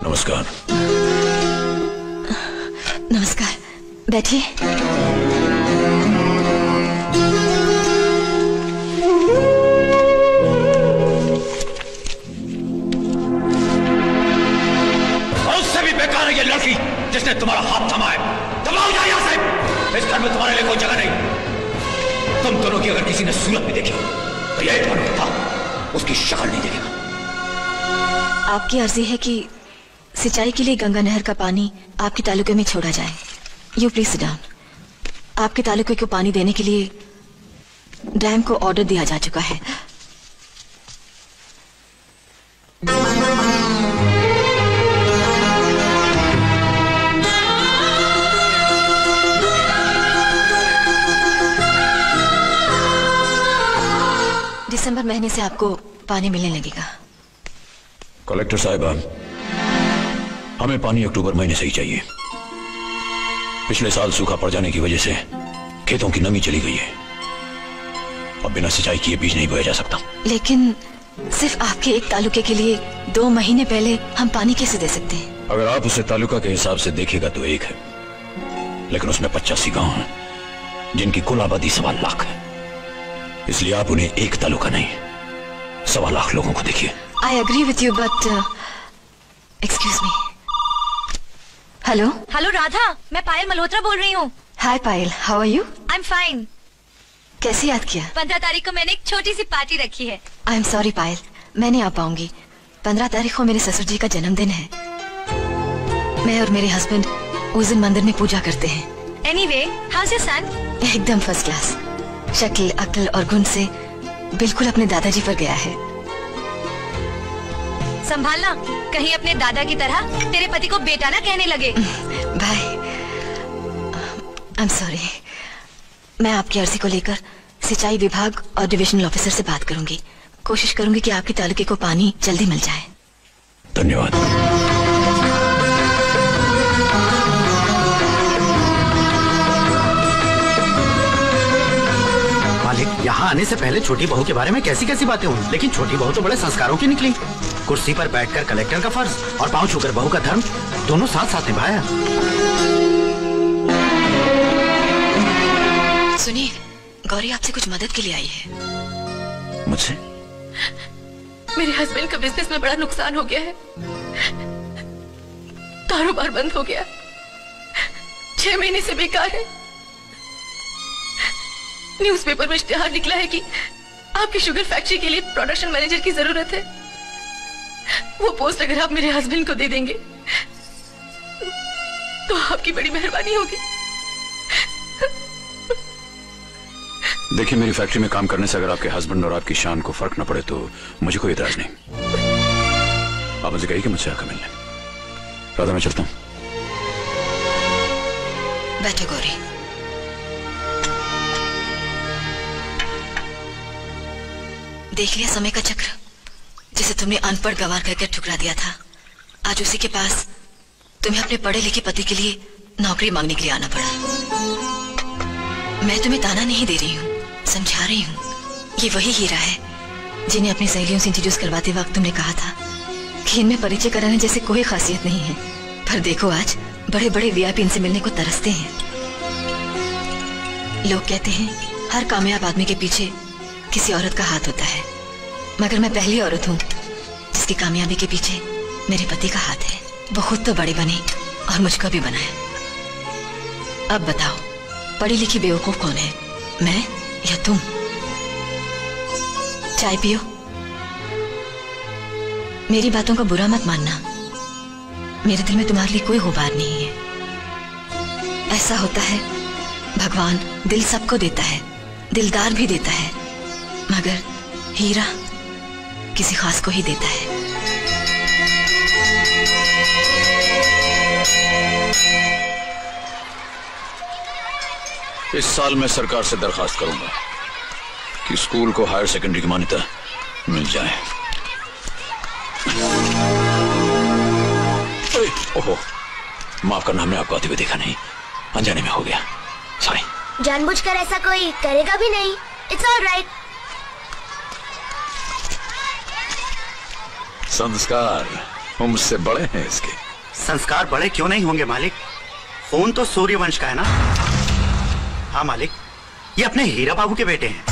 नमस्कार। नमस्कार, बैठिए। उससे भी बेकार है ये लड़की जिसने तुम्हारा हाथ थमा है। दबाओ जाओ यहाँ से। इस घर में तुम्हारे लिए कोई जगह नहीं। तुम दोनों की अगर किसी ने सूरत भी देखी तो ये था, उसकी शक्ल नहीं देखेगा। आपकी अर्जी है कि सिंचाई के लिए गंगा नहर का पानी आपके तालुके में छोड़ा जाए। You please sit down. आपके तालुके को पानी देने के लिए डैम को ऑर्डर दिया जा चुका है। दिसंबर महीने से आपको पानी मिलने लगेगा। कलेक्टर साहिबा, हमें पानी अक्टूबर महीने से ही चाहिए। पिछले साल सूखा पड़ जाने की वजह से खेतों की नमी चली गई है। अब बिना सिंचाई किए बीज नहीं बोया जा सकता। लेकिन सिर्फ आपके एक तालुके के लिए 2 महीने पहले हम पानी कैसे दे सकते हैं? अगर आप उसे तालुका के हिसाब से देखेगा तो एक है, लेकिन उसमें 85 गांव हैं जिनकी कुल आबादी 1.25 लाख है। इसलिए आप उन्हें एक तालुका नहीं 1.25 लाख लोगों को देखिए। I agree with you but excuse me. Hello hello Radha, मैं पायल मल्होत्रा बोल रही हूँ। Hi Payal, how are you? I am fine. कैसे याद किया? 15 तारीख को मैंने एक छोटी सी पार्टी रखी है। आई एम सॉरी पायल, मैं नहीं आ पाऊंगी। 15 तारीख को मेरे ससुर जी का जन्मदिन है। मैं और मेरे हस्बैंड उस दिन मंदिर में पूजा करते हैं। Anyway, house your son? एकदम फर्स्ट क्लास। शक्ल, अक्ल और गुण से बिल्कुल अपने दादाजी पर गया है। संभालना, कहीं अपने दादा की तरह तेरे पति को बेटा ना कहने लगे। बाय। I am sorry. मैं आपकी अर्जी को लेकर सिंचाई विभाग और डिविजनल ऑफिसर से बात करूंगी। कोशिश करूंगी कि आपके तालुके को पानी जल्दी मिल जाए। धन्यवाद। मालिक, यहाँ आने से पहले छोटी बहू के बारे में कैसी कैसी बातें हुई, लेकिन छोटी बहू तो बड़े संस्कारों की निकली। कुर्सी पर बैठकर कलेक्टर का फर्ज और पांव छूकर बहू का धर्म दोनों साथ साथ निभाया। सुनिए, गौरी आपसे कुछ मदद के लिए आई है। मुझसे? मेरे हस्बैंड का बिजनेस में बड़ा नुकसान हो गया है। कारोबार बंद हो गया, 6 महीने से बेकार है। न्यूज़पेपर में इश्तिहार निकला है कि आपकी शुगर फैक्ट्री के लिए प्रोडक्शन मैनेजर की जरूरत है। वो पोस्ट अगर आप मेरे हस्बैंड को दे देंगे तो आपकी बड़ी मेहरबानी होगी। देखिए, मेरी फैक्ट्री में काम करने से अगर आपके हस्बैंड और आपकी शान को फर्क न पड़े तो मुझे कोई इतराज नहीं। आप मुझे कहिए कि मुझसे आकर मिलने। राधा, मैं चलता हूँ। बैठो गौरी। देख लिया समय का चक्र, जिसे तुमने अनपढ़ गंवार करके ठुकरा दिया था। आज उसी के पास तुम्हें अपने पढ़े लिखे पति के लिए नौकरी मांगने के लिए आना पड़ा। मैं तुम्हें ताना नहीं दे रही हूँ, समझा रही हूँ। ये वही हीरा है जिन्हें अपनी सहेलियों से इंट्रोड्यूस करवाते वक्त तुमने कहा था कि इनमें परिचय कराने जैसे कोई खासियत नहीं है। पर देखो, आज बड़े बड़े वीआईपी इनसे मिलने को तरसते हैं। लोग कहते हैं हर कामयाब आदमी के पीछे किसी औरत का हाथ होता है, मगर मैं पहली औरत हूँ जिसकी कामयाबी के पीछे मेरे पति का हाथ है। वो खुद तो बड़ी बनी और मुझको भी बनाया। अब बताओ, पढ़ी लिखी बेवकूफ कौन है, मैं या तुम? चाय पियो। मेरी बातों का बुरा मत मानना, मेरे दिल में तुम्हारे लिए कोई गुबार नहीं है। ऐसा होता है, भगवान दिल सबको देता है, दिलदार भी देता है, मगर हीरा किसी खास को ही देता है। इस साल मैं सरकार से दरखास्त करूंगा कि स्कूल को हायर सेकेंडरी की मान्यता मिल जाए। ओहो, माफ करना, हमने आपको आते हुए देखा नहीं, अनजाने में हो गया, सॉरी। जानबूझकर ऐसा कोई करेगा भी नहीं। It's all right. संस्कार मुझसे बड़े हैं इसके। संस्कार बड़े क्यों नहीं होंगे मालिक? फोन तो सूर्यवंश का है ना। हाँ मालिक, ये अपने हीरा बाबू के बेटे हैं।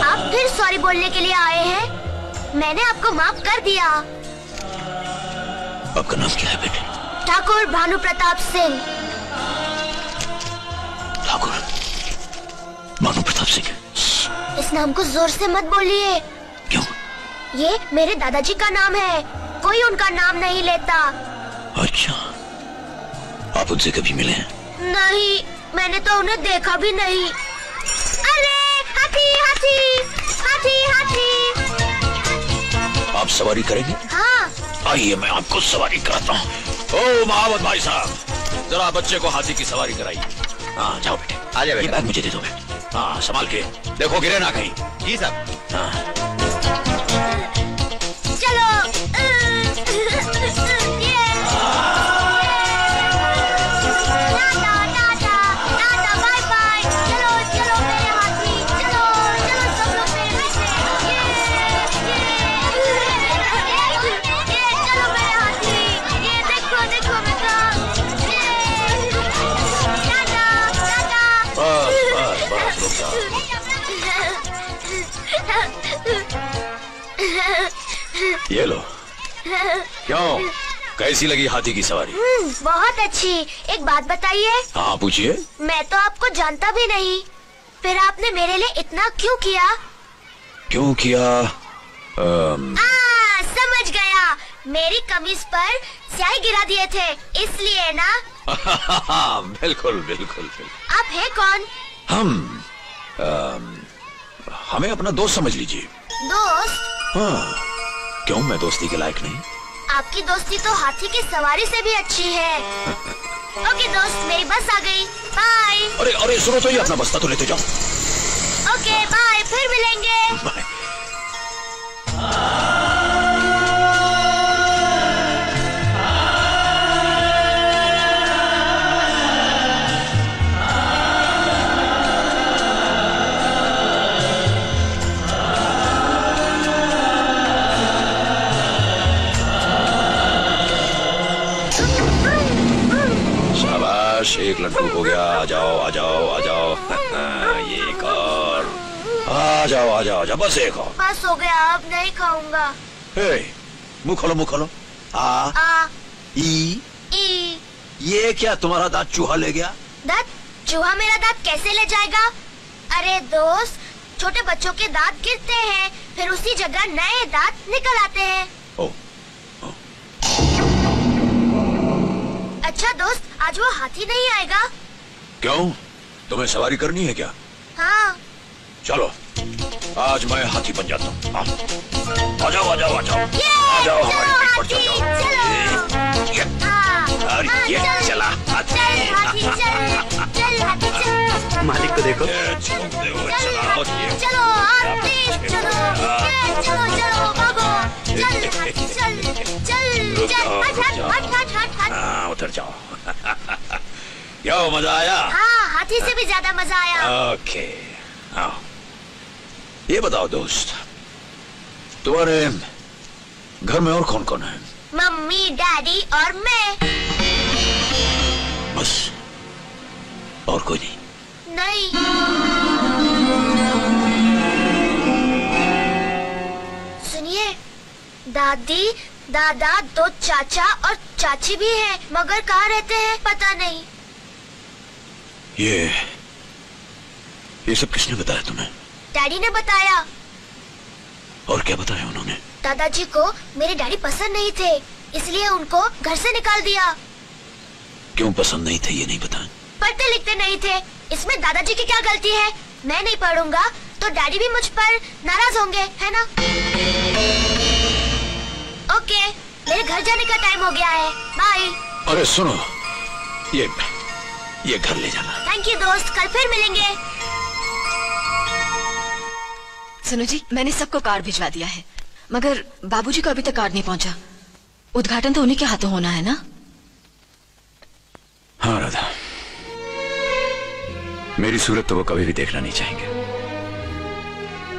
आप फिर सॉरी बोलने के लिए आए हैं? मैंने आपको माफ कर दिया। आपका नाम क्या है बेटे? ठाकुर भानु प्रताप सिंह। ठाकुर भानु प्रताप सिंह। इस नाम को जोर से मत बोलिए। क्यों? ये मेरे दादाजी का नाम है, कोई उनका नाम नहीं लेता। अच्छा, आप उनसे कभी मिले हैं? नहीं, मैंने तो उन्हें देखा भी नहीं। अरे हाथी हाथी हाथी हाथी। आप सवारी करेंगे? हाँ। आइए मैं आपको सवारी कराता हूँ। ओ महावत भाई साहब, जरा बच्चे को हाथी की सवारी कराइए। हाँ जाओ बेटे, आ जाओ। ये बैग मुझे दे दो बेटे। हाँ संभाल के, देखो गिरे ना कहीं। जी साहब। हाँ। चलो। Tata tata tata bye bye. चलो चलो मेरे हाथी, चलो चलो सब लोग मेरे पीछे। ये चलो मेरे हाथी, ये देखो देखो बेटा। टाटा टाटा। बस बस बस रुक जाओ। ये लो। क्यों, कैसी लगी हाथी की सवारी? बहुत अच्छी। एक बात बताइए। हाँ पूछिए। मैं तो आपको जानता भी नहीं, फिर आपने मेरे लिए इतना क्यों किया? क्यों किया? समझ गया, मेरी कमीज पर स्याही गिरा दिए थे इसलिए ना। बिल्कुल बिल्कुल बिल्कुल। आप है कौन? हमें अपना दोस्त समझ लीजिए। दोस्त? हाँ, क्यों मैं दोस्ती के लायक नहीं? आपकी दोस्ती तो हाथी की सवारी से भी अच्छी है। ओके दोस्त, मेरी बस आ गई। बाय। अरे अरे सुनो तो, ये अपना बस्ता तो लेते जाओ। ओके बाय, फिर मिलेंगे। बाय। शाबाश, एक लड्डू हो गया। आ जाओ आ जाओ आ जाओ। ये एक और। आ जाओ आ जाओ आ जाओ, बस एक और। बस हो गया, अब नहीं खाऊंगा। मुंह खोलो मुंह खोलो। आ ई। ई। ये क्या तुम्हारा दांत चूहा ले गया? दांत? चूहा मेरा दांत कैसे ले जाएगा? अरे दोस्त, छोटे बच्चों के दांत गिरते हैं, फिर उसी जगह नए दांत निकल आते हैं। ओ। अच्छा दोस्त, आज वो हाथी नहीं आएगा? क्यों, तुम्हें सवारी करनी है क्या? हाँ। चलो, आज मैं हाथी बन जाता हूँ। आ जाओ आ जाओ आ जाओ आ जाओ, हमारी पीठ पर चढ़ जाओ। ये चला हाथी। चल हाथी चल, चल हाथी चल। मालिक को देखो। चलते हो, चलाओ ये। चलो और तेज चलो। चलो चलो भागो। चल हाथी चल चल रुक चल। जाओ, हट रुक हट जाओ। हट हट हट हट। हाँ उतर जाओ। क्यों, मजा आया? हाँ, हाथी से भी ज्यादा मजा आया। ओके, आओ। ये बताओ दोस्त, तुम्हारे घर में और कौन कौन है? मम्मी, डैडी और मैं। बस, और कोई नहीं? नहीं। सुनिए, दादी, दादा, दो चाचा और चाची भी है, मगर कहाँ रहते हैं पता नहीं। ये सब किसने बताया तुम्हें? डैडी ने बताया। और क्या बताया उन्होंने? दादाजी को मेरे डैडी पसंद नहीं थे, इसलिए उनको घर से निकाल दिया। क्यों पसंद नहीं थे ये नहीं बताया? पढ़ते लिखते नहीं थे, इसमें दादाजी की क्या गलती है? मैं नहीं पढ़ूंगा तो डैडी भी मुझ पर नाराज होंगे, है ना? ओके, मेरे घर जाने का टाइम हो गया है, बाय। अरे सुनो, ये घर ले जाना। थैंक यू दोस्त, कल फिर मिलेंगे। सुनो जी, मैंने सबको कार्ड भिजवा दिया है, मगर बाबूजी को अभी तक कार्ड नहीं पहुंचा। उद्घाटन तो उन्हीं के हाथों होना है ना? हाँ राधा, मेरी सूरत तो वो कभी भी देखना नहीं चाहेंगे,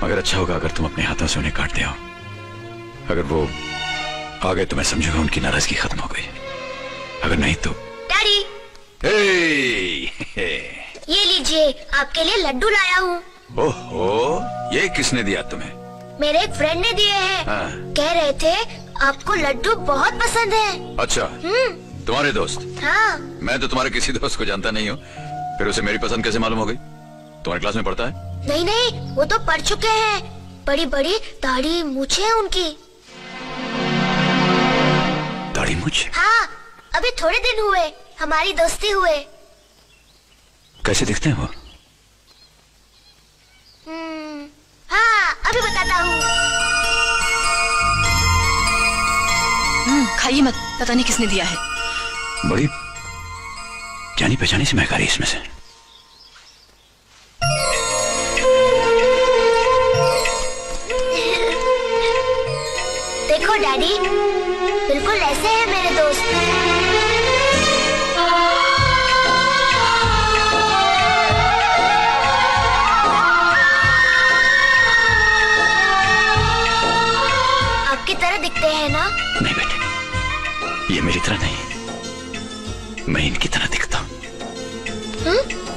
मगर अच्छा होगा अगर तुम अपने हाथों से उन्हें काट दे आओ। अगर वो आ गए तो मैं समझूंगा उनकी नाराजगी खत्म हो गई, अगर नहीं तो। डैडी, ये लीजिए, आपके लिए लड्डू लाया हूँ। ओहो, ये किसने दिया तुम्हें? मेरे एक फ्रेंड ने दिए हैं। हाँ। कह रहे थे आपको लड्डू बहुत पसंद है। अच्छा, तुम्हारे दोस्त? हाँ। मैं तो तुम्हारे किसी दोस्त को जानता नहीं हूँ, फिर उसे मेरी पसंद कैसे मालूम हो गई? तुम्हारी क्लास में पढ़ता है? नहीं नहीं, वो तो पढ़ चुके हैं। बड़ी बड़ी दाढ़ी मूछें हैं उनकी। दाढ़ी मूछ? हाँ, अभी थोड़े दिन हुए हमारी दोस्ती हुए। कैसे दिखते हैं वो? हाँ, अभी बताता हूँ। खाइए मत, पता नहीं किसने दिया है। बड़ी जानी पहचानी सी महक आ रही इसमें से। देखो डैडी, बिल्कुल ऐसे हैं मेरे दोस्त। आपकी तरह दिखते हैं ना? नहीं बेटे, ये मेरी तरह नहीं, मैं इनकी तरह दिखता हूँ।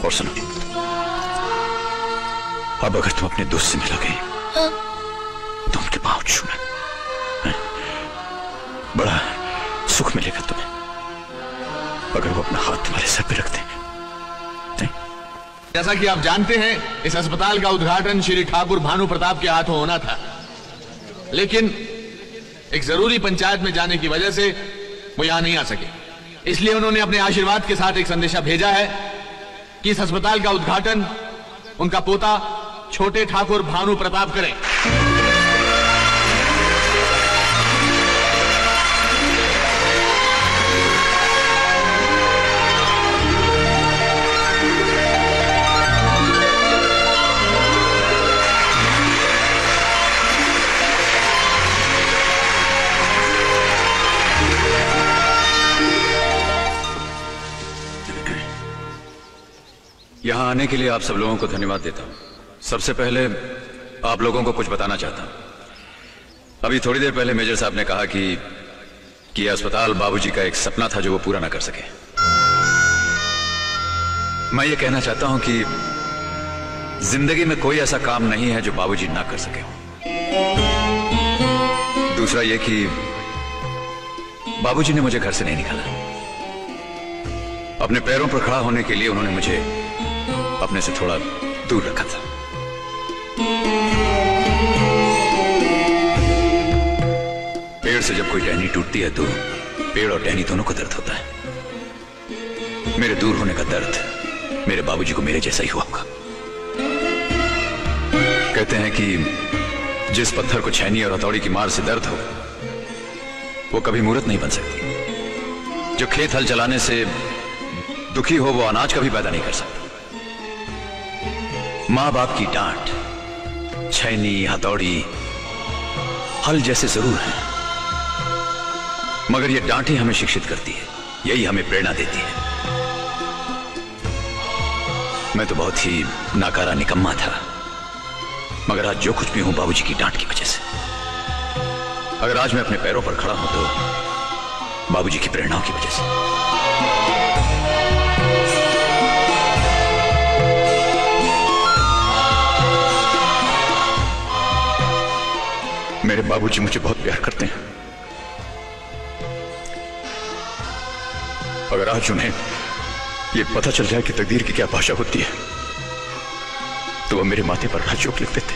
और सुनो, अब अगर तुम अपने दोस्त से मिलोगे तो उनके पांव छूना, बड़ा सुख मिलेगा तुम्हें अगर वो अपना हाथ तुम्हारे सर पे रख दें। जैसा कि आप जानते हैं, इस अस्पताल का उद्घाटन श्री ठाकुर भानु प्रताप के हाथों होना था, लेकिन एक जरूरी पंचायत में जाने की वजह से वो यहां नहीं आ सके। इसलिए उन्होंने अपने आशीर्वाद के साथ एक संदेशा भेजा है कि इस अस्पताल का उद्घाटन उनका पोता छोटे ठाकुर भानु प्रताप करें। यहां आने के लिए आप सब लोगों को धन्यवाद देता हूं। सबसे पहले आप लोगों को कुछ बताना चाहता हूं। अभी थोड़ी देर पहले मेजर साहब ने कहा कि यह अस्पताल बाबूजी का एक सपना था जो वो पूरा ना कर सके। मैं ये कहना चाहता हूं कि जिंदगी में कोई ऐसा काम नहीं है जो बाबूजी ना कर सके। दूसरा ये कि बाबूजी ने मुझे घर से नहीं निकाला। अपने पैरों पर खड़ा होने के लिए उन्होंने मुझे अपने से थोड़ा दूर रखा था। पेड़ से जब कोई टहनी टूटती है तो पेड़ और टहनी दोनों को दर्द होता है। मेरे दूर होने का दर्द मेरे बाबूजी को मेरे जैसा ही हुआ होगा। कहते हैं कि जिस पत्थर को छैनी और हथौड़ी की मार से दर्द हो वो कभी मूर्त नहीं बन सकती। जो खेत हल चलाने से दुखी हो वो अनाज कभी पैदा नहीं कर सकता। मां बाप की डांट, छैनी, हथौड़ी, हल जैसे जरूर हैं, मगर ये डांट ही हमें शिक्षित करती है, यही हमें प्रेरणा देती है। मैं तो बहुत ही नाकारा निकम्मा था, मगर आज जो कुछ भी हूं बाबूजी की डांट की वजह से। अगर आज मैं अपने पैरों पर खड़ा हूं तो बाबूजी की प्रेरणाओं की वजह से। मेरे बाबूजी मुझे बहुत प्यार करते हैं। अगर आज उन्हें ये पता चल जाए कि तकदीर की क्या भाषा होती है तो वो मेरे माथे पर राजयोग लिख देते।